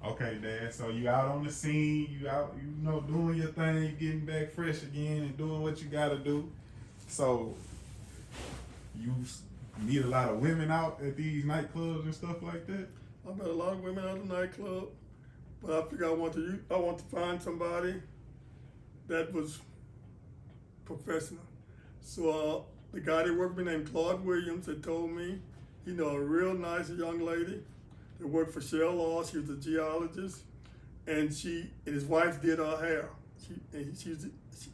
Okay, Dad. So you out on the scene, you out, doing your thing, getting back fresh again, and doing what you gotta do. So you meet a lot of women out at these nightclubs and stuff like that. I met a lot of women at the nightclub, but I figured I want to find somebody that was professional. So the guy that worked with me named Claude Williams had told me he know a real nice young lady that worked for Shell Law. She was a geologist, and his wife did her hair.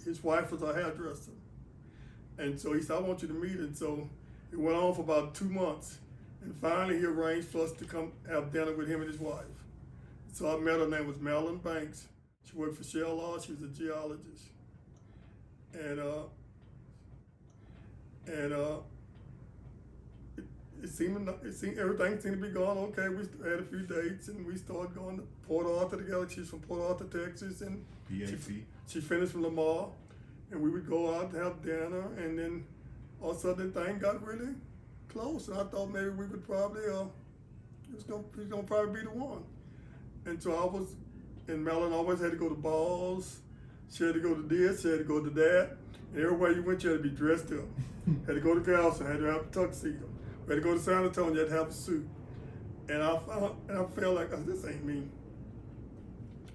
His wife was a hairdresser, and so he said, "I want you to meet her." And so it went on for about 2 months, and finally he arranged for us to come have dinner with him and his wife. So I met her. Her name was Madilyn Banks. She worked for Shell Law. She was a geologist, and everything seemed to be going okay. We had a few dates, and we started going to Port Arthur together. She's from Port Arthur, Texas, and she finished from Lamar, and we would go out and have dinner, and then all of a sudden the thing got really close, and I thought maybe we would probably he's gonna probably be the one. And so and Madilyn always had to go to balls. She had to go to this, she had to go to that. And everywhere you went, you had to be dressed up. Had to go to Galveston, had to have a tuxedo. We had to go to San Antonio, you had to have a suit. And I felt like, this ain't me.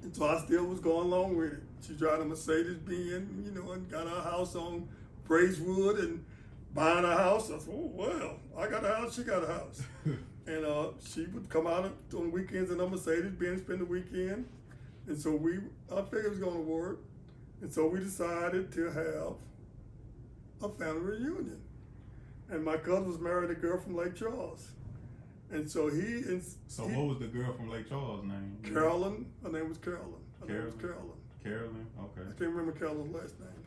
And so I still was going along with it. She drove a Mercedes-Benz, and got our house on Braeswood and buying a house. I said, oh, well, I got a house, she got a house. And she would come out on the weekends in a Mercedes-Benz, spend the weekend. And so I figured it was going to work. And so we decided to have a family reunion. And my cousin was married to a girl from Lake Charles. And so what was the girl from Lake Charles' name? Carolyn. Her name was Carolyn. Carolyn, okay. I can't remember Carolyn's last name.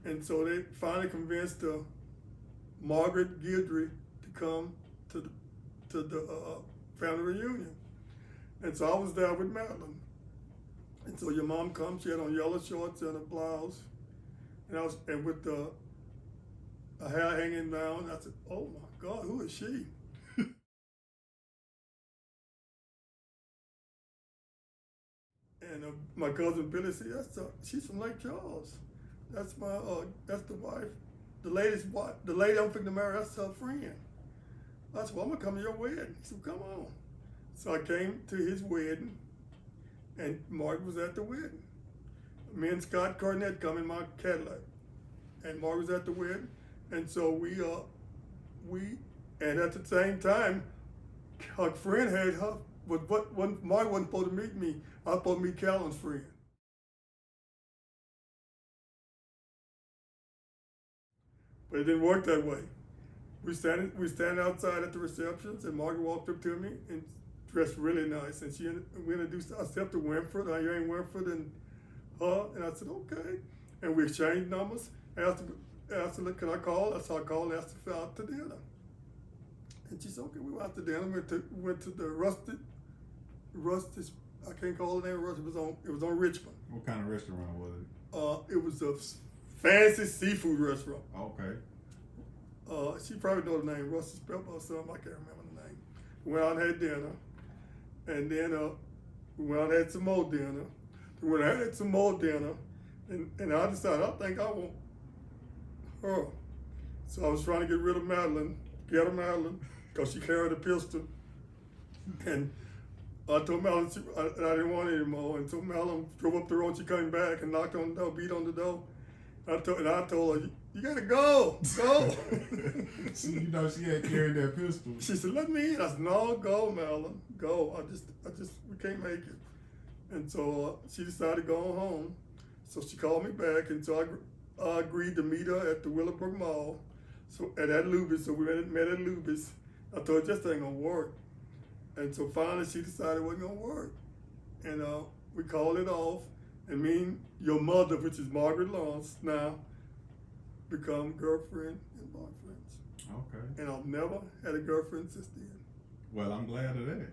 And so they finally convinced Margaret Guidry to come to the family reunion. And so I was there with Madilyn. And so your mom comes, she had on yellow shorts and a blouse, and with her hair hanging down. I said, oh my God, who is she? And my cousin Billy said, she's from Lake Charles. That's the wife, the lady I'm fixing to marry, that's her friend. I said, well, I'm gonna come to your wedding. He said, come on. So I came to his wedding, and Mark was at the wedding. Me and Scott Cornett come in my Cadillac, and Mark was at the wedding. And so and at the same time, her friend had her, when Mark wasn't supposed to meet me, I was supposed to meet Callan's friend. But it didn't work that way. We stand outside at the receptions, and Margaret walked up to me and dressed really nice. And we introduced ourselves to Winfred, Irene Winfred, and her. And I said, okay. And we exchanged numbers. Asked her, can I call? So I called and asked her out to dinner. And she said, okay, we went out to dinner. We went to the Rusty, I can't call the name Rusty, it was on Richmond. What kind of restaurant was it? It was a fancy seafood restaurant. Okay. She probably know the name, Rusty's Pepper or something, I can't remember the name. We went out and had dinner. And then we went out and had some more dinner. When I had some more dinner, and I decided, I think I want her. So I was trying to get rid of Madilyn, because she carried a pistol. And I told Madilyn I didn't want it anymore. And so Madilyn drove up the road, she came back and knocked on the door, beat on the door. I told her, you gotta go. She had carried that pistol. She said, let me in. I said, no, go, Madilyn, go. We can't make it. And so she decided to go home. So she called me back, and so I agreed to meet her at the Willowbrook Mall. So at Lubis, so we met at Lubis. I told her, this ain't gonna work. And so finally she decided it wasn't gonna work. And we called it off. And me and your mother, which is Margaret Lawrence, now become girlfriend and boyfriends. Okay. And I've never had a girlfriend since then. Well, I'm glad of that.